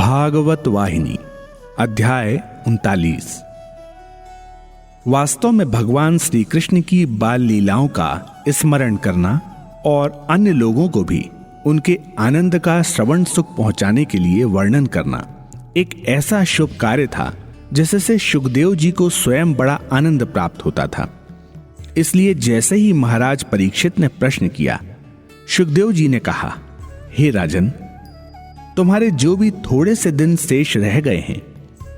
भागवत वाहिनी अध्याय 39। वास्तव में भगवान श्री कृष्ण की बाल लीलाओं का स्मरण करना और अन्य लोगों को भी उनके आनंद का श्रवण सुख पहुंचाने के लिए वर्णन करना एक ऐसा शुभ कार्य था जिससे सुखदेव जी को स्वयं बड़ा आनंद प्राप्त होता था। इसलिए जैसे ही महाराज परीक्षित ने प्रश्न किया, सुखदेव जी ने कहा, हे राजन, तुम्हारे जो भी थोड़े से दिन शेष रह गए हैं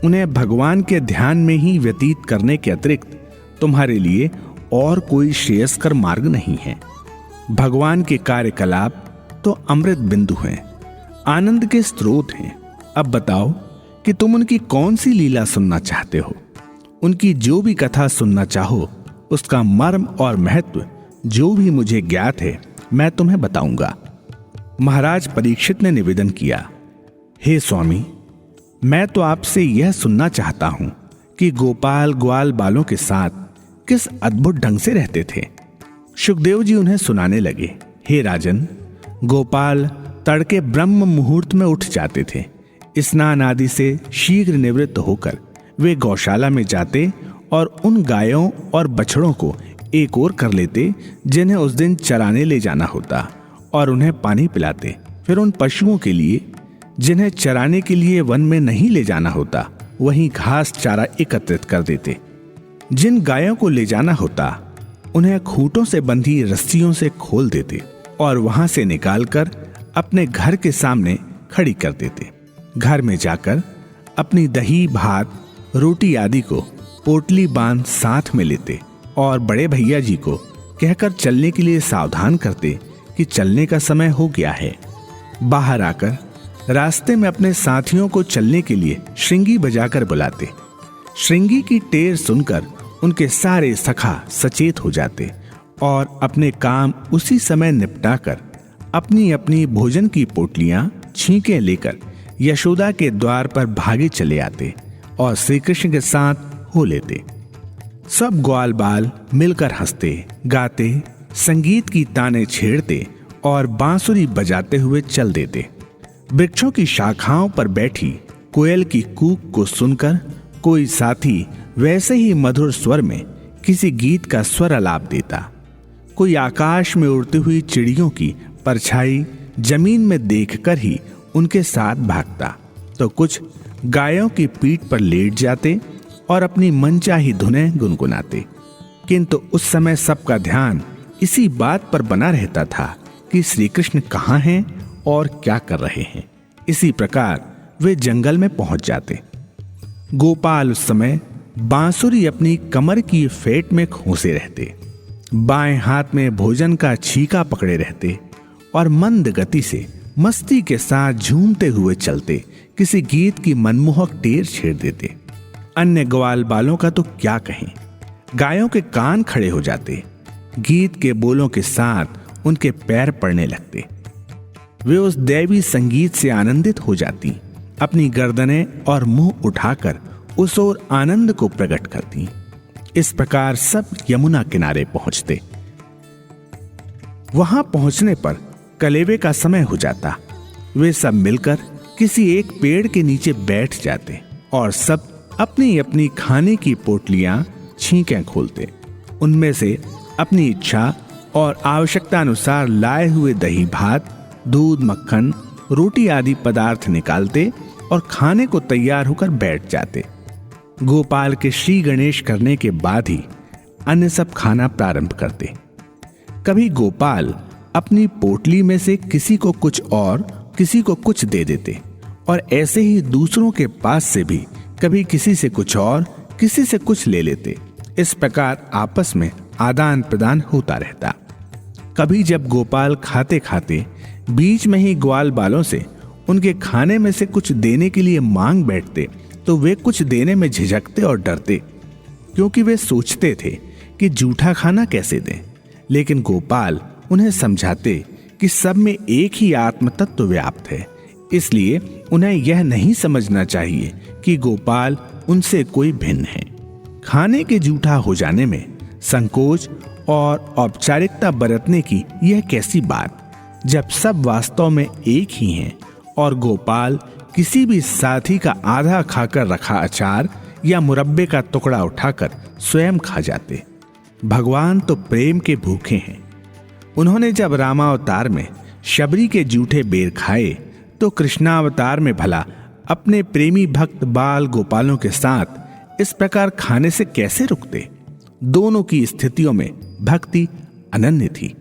उन्हें भगवान के ध्यान में ही व्यतीत करने के अतिरिक्त तुम्हारे लिए और कोई श्रेयस्कर मार्ग नहीं है। भगवान के कार्यकलाप तो अमृत बिंदु हैं, आनंद के स्रोत हैं। अब बताओ कि तुम उनकी कौन सी लीला सुनना चाहते हो। उनकी जो भी कथा सुनना चाहो उसका मर्म और महत्व जो भी मुझे ज्ञात है मैं तुम्हें बताऊंगा। महाराज परीक्षित ने निवेदन किया, हे स्वामी, मैं तो आपसे यह सुनना चाहता हूं कि गोपाल ग्वाल बालों के साथ किस अद्भुत ढंग से रहते थे। सुखदेव जी उन्हें सुनाने लगे, हे राजन, गोपाल तड़के ब्रह्म मुहूर्त में उठ जाते थे। स्नान आदि से शीघ्र निवृत्त होकर वे गौशाला में जाते और उन गायों और बछड़ों को एक ओर कर लेते जिन्हें उस दिन चराने ले जाना होता और उन्हें पानी पिलाते। फिर उन पशुओं के लिए जिन्हें चराने के लिए वन में नहीं ले जाना होता वहीं घास चारा एकत्रित कर देते। जिन गायों को ले जाना होता उन्हें खूंटों से बंधी रस्सियों से खोल देते और वहां से निकालकर अपने घर के सामने खड़ी कर देते। घर में जाकर अपनी दही भात रोटी आदि को पोटली बांध साथ में लेते और बड़े भैया जी को कहकर चलने के लिए सावधान करते कि चलने का समय हो गया है। बाहर आकर रास्ते में अपने साथियों को चलने के लिए श्रृंगी बजाकर बुलाते। श्रृंगी की टेर सुनकर उनके सारे सखा सचेत हो जाते और अपने काम उसी समय निपटाकर अपनी अपनी भोजन की पोटलियां छींके लेकर यशोदा के द्वार पर भागे चले आते और श्री कृष्ण के साथ हो लेते। सब ग्वाल बाल मिलकर हंसते गाते, संगीत की ताने छेड़ते और बांसुरी बजाते हुए चल देते। वृक्षों की शाखाओं पर बैठी कोयल की कूक को सुनकर कोई साथी वैसे ही मधुर स्वर में किसी गीत का स्वर आलाप देता। कोई आकाश में उड़ती हुई चिड़ियों की परछाई जमीन में देखकर ही उनके साथ भागता, तो कुछ गायों की पीठ पर लेट जाते और अपनी मनचाही धुनें गुनगुनाते। किंतु उस समय सबका ध्यान इसी बात पर बना रहता था कि श्री कृष्ण कहाँ हैं और क्या कर रहे हैं। इसी प्रकार वे जंगल में पहुंच जाते। गोपाल उस समय बांसुरी अपनी कमर की फेट में खोसे रहते, बाएं हाथ में भोजन का छीका पकड़े रहते और मंद गति से मस्ती के साथ झूमते हुए चलते किसी गीत की मनमोहक टेर छेड़ देते। अन्य ग्वाल बालों का तो क्या कहें, गायों के कान खड़े हो जाते, गीत के बोलों के साथ उनके पैर पड़ने लगते। वे उस दैवी संगीत से आनंदित हो जाती, अपनी गर्दनें और मुंह उठाकर उस ओर आनंद को प्रकट करती। इस प्रकार सब यमुना किनारे पहुंचते। वहां पहुंचने पर कलेवे का समय हो जाता। वे सब मिलकर किसी एक पेड़ के नीचे बैठ जाते और सब अपनी अपनी खाने की पोटलियां छींकें खोलते। उनमें से अपनी इच्छा और आवश्यकता अनुसार लाए हुए दही भात, दूध, मक्खन, रोटी आदि पदार्थ निकालते और खाने को तैयार होकर बैठ जाते। गोपाल के श्री गणेश करने के बाद ही अन्य सब खाना प्रारंभ करते। कभी गोपाल अपनी पोटली में से किसी को कुछ और किसी को कुछ दे देते और ऐसे ही दूसरों के पास से भी कभी किसी से कुछ और किसी से कुछ ले लेते। इस प्रकार आपस में आदान प्रदान होता रहता। कभी जब गोपाल खाते खाते बीच में ही ग्वाल बालों से उनके खाने में से कुछ देने के लिए मांग बैठते तो वे कुछ देने में झिझकते और डरते, क्योंकि वे सोचते थे कि जूठा खाना कैसे दें। लेकिन गोपाल उन्हें समझाते कि सब में एक ही आत्म तत्व व्याप्त है, इसलिए उन्हें यह नहीं समझना चाहिए कि गोपाल उनसे कोई भिन्न है। खाने के जूठा हो जाने में संकोच और औपचारिकता बरतने की यह कैसी बात, जब सब वास्तव में एक ही हैं और गोपाल किसी भी साथी का आधा खाकर रखा अचार या मुरब्बे का टुकड़ा उठाकर स्वयं खा जाते। भगवान तो प्रेम के भूखे हैं। उन्होंने जब रामावतार में शबरी के जूठे बेर खाए तो कृष्णावतार में भला अपने प्रेमी भक्त बाल गोपालों के साथ इस प्रकार खाने से कैसे रुकते। दोनों की स्थितियों में भक्ति अनन्य थी।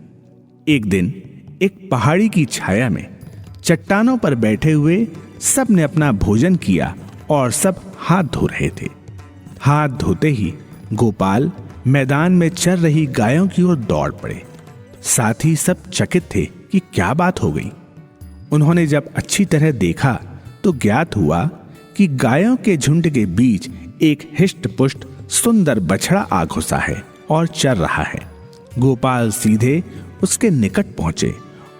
एक दिन एक पहाड़ी की छाया में चट्टानों पर बैठे हुए सब ने अपना भोजन किया और सब हाथ धो रहे थे। हाथ धोते ही गोपाल मैदान में चर रही गायों की ओर दौड़ पड़े। साथी सब चकित थे कि क्या बात हो गई। उन्होंने जब अच्छी तरह देखा तो ज्ञात हुआ कि गायों के झुंड के बीच एक हिष्ट पुष्ट सुंदर बछड़ा आ घुसा है और चर रहा है। गोपाल सीधे उसके निकट पहुंचे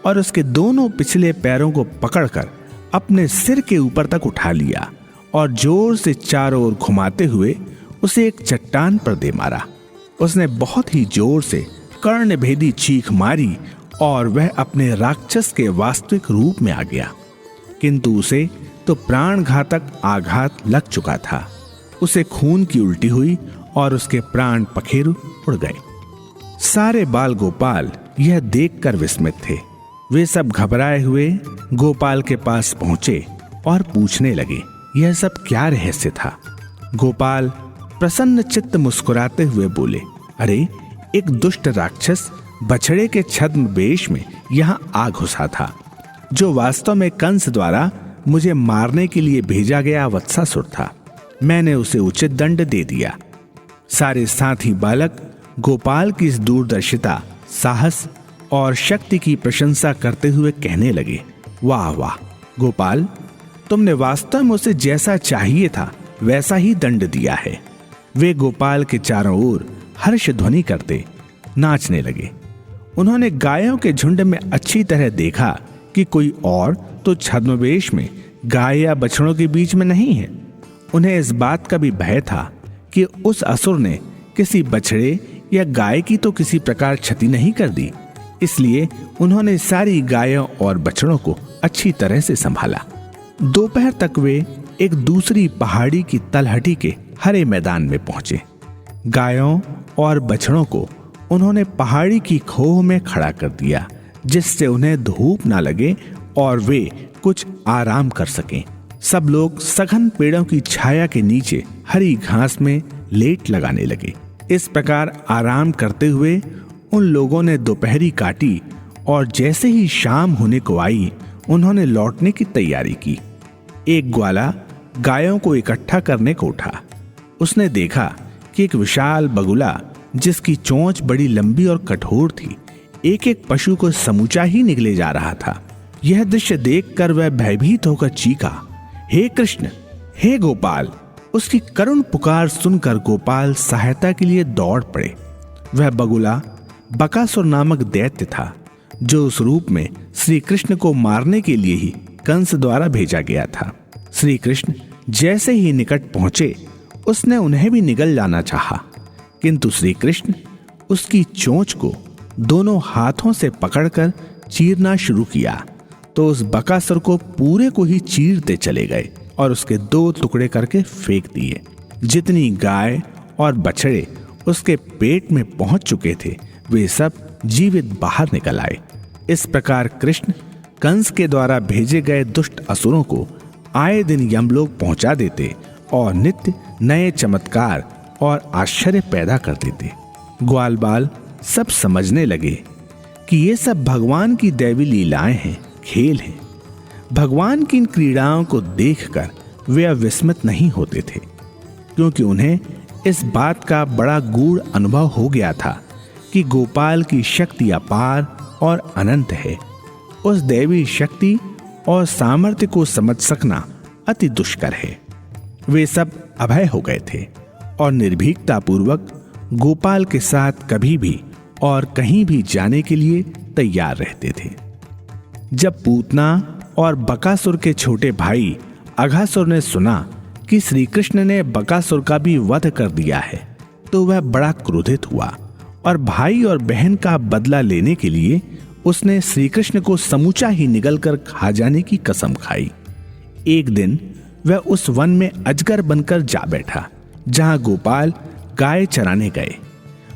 और उसके दोनों पिछले पैरों को पकड़कर अपने सिर के ऊपर तक उठा लिया और जोर से चारों ओर घुमाते हुए उसे एक चट्टान पर दे मारा। उसने बहुत ही जोर से कर्णभेदी चीख मारी और वह अपने राक्षस के वास्तविक रूप में आ गया, किंतु उसे तो प्राण घातक आघात लग चुका था। उसे खून की उल्टी हुई और उसके प्राण पखेरु उड़ गए। सारे बाल गोपाल यह देखकर विस्मित थे। वे सब घबराए हुए गोपाल के पास पहुंचे और पूछने लगे, यह सब क्या रहस्य था। गोपाल प्रसन्न चित्त मुस्कुराते हुए बोले, अरे एक दुष्ट राक्षस बछड़े के छद्म वेश में यहाँ आ घुसा था, जो वास्तव में कंस द्वारा मुझे मारने के लिए भेजा गया वत्सासुर था। मैंने उसे उचित दंड दे दिया। सारे साथी बालक गोपाल की इस दूरदर्शिता, साहस और शक्ति की प्रशंसा करते हुए कहने लगे, वाह वाह गोपाल, तुमने वास्तव में उसे जैसा चाहिए था वैसा ही दंड दिया है। वे गोपाल के चारों ओर हर्ष ध्वनि करते नाचने लगे। उन्होंने गायों के झुंड में अच्छी तरह देखा कि कोई और तो छद्मवेश में गाय या बछड़ों के बीच में नहीं है। उन्हें इस बात का भी भय था कि उस असुर ने किसी बछड़े या गाय की तो किसी प्रकार क्षति नहीं कर दी, इसलिए उन्होंने सारी गायों और बछड़ों को अच्छी तरह से संभाला। दोपहर तक वे एक दूसरी पहाड़ी की तलहटी के हरे मैदान में पहुंचे। गायों और बछड़ों को उन्होंने पहाड़ी की खोह में खड़ा कर दिया, जिससे उन्हें धूप ना लगे और वे कुछ आराम कर सकें। सब लोग सघन पेड़ों की छाया के नीचे हरी घास में लेट लगाने लगे। इस प्रकार आराम करते हुए उन लोगों ने दोपहरी काटी और जैसे ही शाम होने को आई उन्होंने लौटने की तैयारी की। एक ग्वाला गायों को इकट्ठा करने को उठा। उसने देखा कि एक विशाल बगुला, जिसकी चोंच बड़ी लंबी और कठोर थी, एक एक पशु को समूचा ही निगले जा रहा था। यह दृश्य देखकर वह भयभीत होकर चीखा, हे कृष्ण, हे गोपाल। उसकी करुण पुकार सुनकर गोपाल सहायता के लिए दौड़ पड़े। वह बगुला बकासुर नामक दैत्य था, जो उस रूप में श्री कृष्ण को मारने के लिए ही कंस द्वारा भेजा गया था। श्री कृष्ण जैसे ही निकट पहुंचे उसने उन्हें भी निगल जाना चाहा, किंतु श्री कृष्ण उसकी चोंच को दोनों हाथों से पकड़कर चीरना शुरू किया तो उस बकासुर को पूरे को ही चीरते चले गए और उसके दो टुकड़े करके फेंक दिए। जितनी गाय और बछड़े उसके पेट में पहुंच चुके थे वे सब जीवित बाहर निकल आए। इस प्रकार कृष्ण कंस के द्वारा भेजे गए दुष्ट असुरों को आए दिन यमलोक पहुंचा देते और नित्य नए चमत्कार और आश्चर्य पैदा कर देते। ग्वाल बाल सब समझने लगे कि ये सब भगवान की दैवी लीलाएं हैं, खेल हैं। भगवान की इन क्रीड़ाओं को देखकर वे अब विस्मित नहीं होते थे, क्योंकि उन्हें इस बात का बड़ा गूढ़ अनुभव हो गया था कि गोपाल की शक्ति अपार और अनंत है। उस दैवी शक्ति और सामर्थ्य को समझ सकना अति दुष्कर है। वे सब अभय हो गए थे और निर्भीकता पूर्वक गोपाल के साथ कभी भी और कहीं भी जाने के लिए तैयार रहते थे। जब पूतना और बकासुर के छोटे भाई अघासुर ने सुना कि श्री कृष्ण ने बकासुर का भी वध कर दिया है तो वह बड़ा क्रोधित हुआ और भाई और बहन का बदला लेने के लिए उसने श्री कृष्ण को समूचा ही निगल कर खा जाने की कसम खाई। एक दिन वह उस वन में अजगर बनकर जा बैठा जहां गोपाल गाय चराने गए।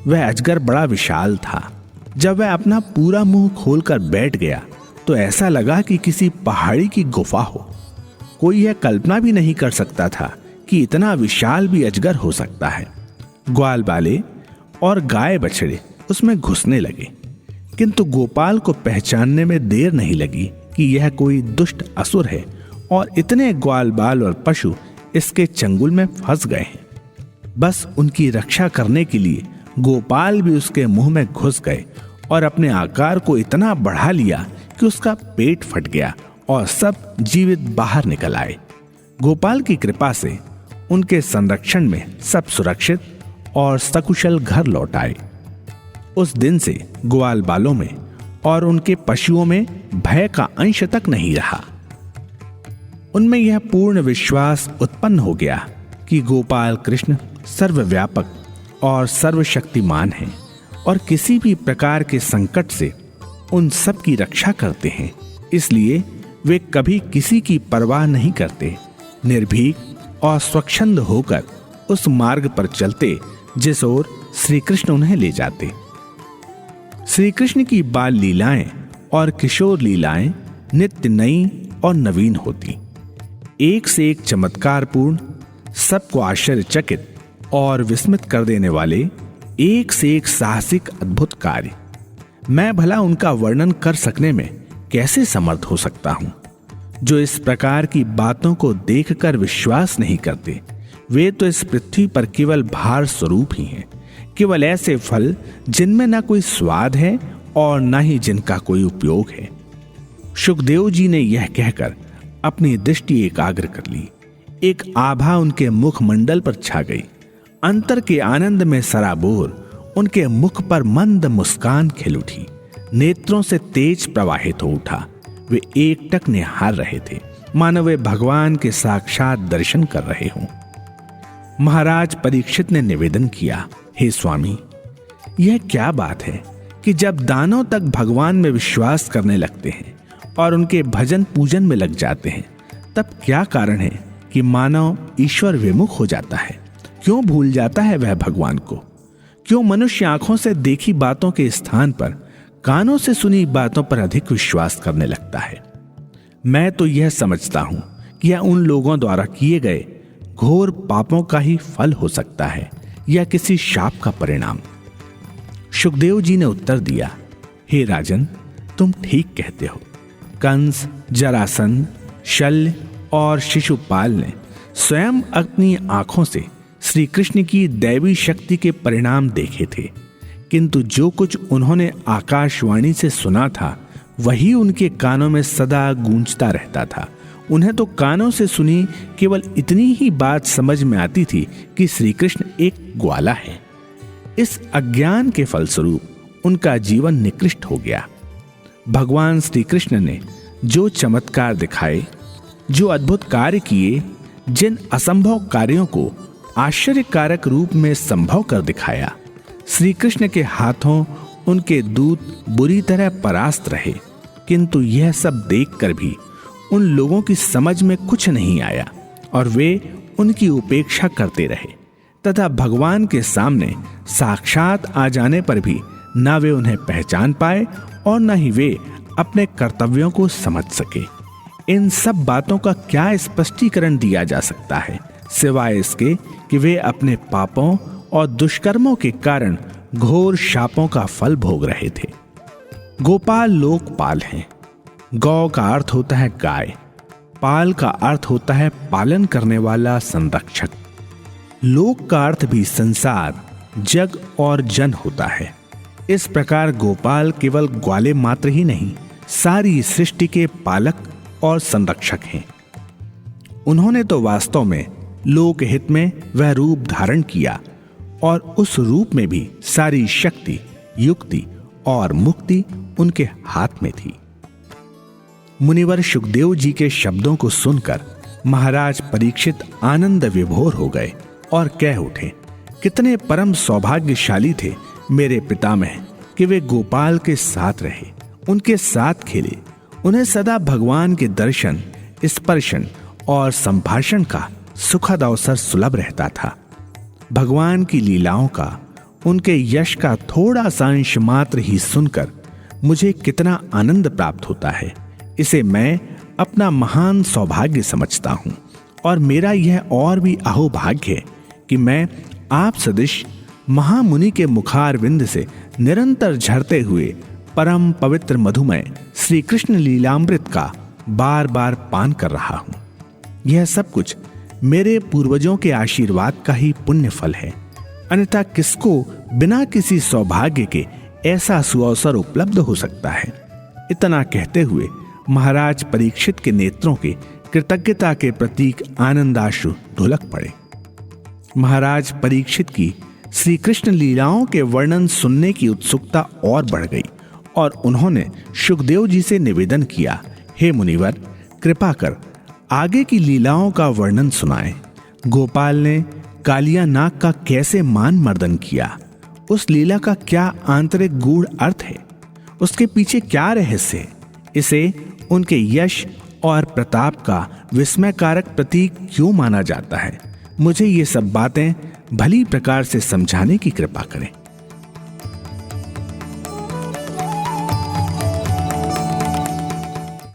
वह अजगर बड़ा विशाल था। जब वह अपना पूरा मुंह खोलकर बैठ गया तो ऐसा लगा कि किसी पहाड़ी की गुफा हो। कोई यह कल्पना भी नहीं कर सकता था कि इतना विशाल भी अजगर हो सकता है। ग्वाल बाले और गाय बछड़े उसमें घुसने लगे, किंतु गोपाल को पहचानने में देर नहीं लगी कि यह कोई दुष्ट असुर है और इतने ग्वाल बाल और पशु इसके चंगुल में फंस गए हैं। बस उनकी रक्षा करने के लिए गोपाल भी उसके मुंह में घुस गए और अपने आकार को इतना बढ़ा लिया कि उसका पेट फट गया और सब जीवित बाहर निकल आए। गोपाल की कृपा से उनके संरक्षण में सब सुरक्षित और सकुशल घर लौट आए। उस दिन से ग्वाल बालों में और उनके पशुओं में भय का अंश तक नहीं रहा। उनमें यह पूर्ण विश्वास उत्पन्न हो गया कि गोपाल कृष्ण सर्वव्यापक और सर्वशक्तिमान हैं और किसी भी प्रकार के संकट से उन सब की रक्षा करते हैं। इसलिए वे कभी किसी की परवाह नहीं करते, निर्भीक और स्वच्छंद होकर उस मार्ग पर चलते जिस ओर श्री कृष्ण उन्हें ले जाते। श्री कृष्ण की बाल लीलाएं और किशोर लीलाएं नित्य नई और नवीन होती, एक से एक चमत्कारपूर्ण, सबको आश्चर्यचकित और विस्मित कर देने वाले, एक से एक साहसिक अद्भुत कार्य। मैं भला उनका वर्णन कर सकने में कैसे समर्थ हो सकता हूं। जो इस प्रकार की बातों को देखकर विश्वास नहीं करते, वे तो इस पृथ्वी पर केवल भार स्वरूप ही हैं, केवल ऐसे फल जिनमें ना कोई स्वाद है और ना ही जिनका कोई उपयोग है। शुकदेव जी ने यह कहकर अपनी दृष्टि एकाग्र कर ली। एक आभा उनके मुखमंडल पर छा गई। अंतर के आनंद में सराबोर उनके मुख पर मंद मुस्कान खिल उठी। नेत्रों से तेज प्रवाहित हो उठा। वे एकटक निहार रहे थे, मानो वे भगवान के साक्षात दर्शन कर रहे हों। महाराज परीक्षित ने निवेदन किया, हे स्वामी, यह क्या बात है कि जब दानव तक भगवान में विश्वास करने लगते हैं और उनके भजन पूजन में लग जाते हैं, तब क्या कारण है कि मानव ईश्वर विमुख हो जाता है? क्यों भूल जाता है वह भगवान को? क्यों मनुष्य आंखों से देखी बातों के स्थान पर कानों से सुनी बातों पर अधिक विश्वास करने लगता है? मैं तो यह समझता हूं कि यह उन लोगों द्वारा किए गए घोर पापों का ही फल हो सकता है या किसी शाप का परिणाम। शुकदेव जी ने उत्तर दिया, हे राजन, तुम ठीक कहते हो। कंस, जरासंध, शल्य और शिशुपाल ने स्वयं अपनी आंखों से श्री कृष्ण की दैवी शक्ति के परिणाम देखे थे, किंतु जो कुछ उन्होंने आकाशवाणी से सुना था वही उनके कानों में सदा गूंजता रहता था। उन्हें तो कानों से सुनी केवल इतनी ही बात समझ में आती थी कि श्री कृष्ण एक ग्वाला है। इस अज्ञान के फलस्वरूप उनका जीवन निकृष्ट हो गया। भगवान श्री कृष्ण ने जो चमत्कार दिखाए, जो अद्भुत कार्य किए, जिन असंभव कार्यों को आश्चर्यकारक रूप में संभव कर दिखाया, श्री कृष्ण के हाथों उनके दूत बुरी तरह परास्त रहे। किंतु यह सब देखकर भी उन लोगों की समझ में कुछ नहीं आया और वे उनकी उपेक्षा करते रहे तथा भगवान के सामने साक्षात आ जाने पर भी ना वे उन्हें पहचान पाए और न ही वे अपने कर्तव्यों को समझ सके। इन सब बातों का क्या स्पष्टीकरण दिया जा सकता है सिवाय इसके कि वे अपने पापों और दुष्कर्मों के कारण घोर शापों का फल भोग रहे थे। गोपाल लोकपाल हैं। गौ का अर्थ होता है गाय, पाल का अर्थ होता है पालन करने वाला, संरक्षक। लोक का अर्थ भी संसार, जग और जन होता है। इस प्रकार गोपाल केवल ग्वाले मात्र ही नहीं, सारी सृष्टि के पालक और संरक्षक हैं। उन्होंने तो वास्तव में लोकहित में वह रूप धारण किया और उस रूप में भी सारी शक्ति, युक्ति और मुक्ति उनके हाथ में थी। मुनिवर शुकदेव जी के शब्दों को सुनकर महाराज परीक्षित आनंद विभोर हो गए और कह उठे, कितने परम सौभाग्यशाली थे मेरे पितामह कि वे गोपाल के साथ रहे, उनके साथ खेले, उन्हें सदा भगवान के दर्शन, स्पर्शन और संभाषण का सुखद अवसर सुलभ रहता था। भगवान की लीलाओं का, उनके यश का थोड़ा सा अंश मात्र ही सुनकर मुझे कितना आनंद प्राप्त होता है, इसे मैं अपना महान सौभाग्य समझता हूँ। और मेरा यह और भी अहोभाग्य है कि मैं आप सदृश महामुनि के मुखारविंद से निरंतर झरते हुए परम पवित्र मधुमय श्री कृष्ण लीलामृत का बार बार पान कर रहा हूँ। यह सब कुछ मेरे पूर्वजों के आशीर्वाद का ही पुण्य फल है, अन्यथा किसको बिना किसी सौभाग्य के ऐसा सुअवसर उपलब्ध हो सकता है। इतना कहते हुए महाराज परीक्षित के नेत्रों के कृतज्ञता के प्रतीक आनंदाश्रु ढुलक पड़े। महाराज परीक्षित की श्री कृष्ण लीलाओं के वर्णन सुनने की उत्सुकता और बढ़ गई और उन्होंने शुकदेव जी से निवेदन किया, हे मुनिवर, कृपा कर आगे की लीलाओं का वर्णन सुनाएं। गोपाल ने कालिया नाग का कैसे मान मर्दन किया, उस लीला का क्या आंतरिक गूढ़ अर्थ है, उसके पीछे क्या रहस्य है, इसे उनके यश और प्रताप का विस्मयकारक प्रतीक क्यों माना जाता है। मुझे ये सब बातें भली प्रकार से समझाने की कृपा करें।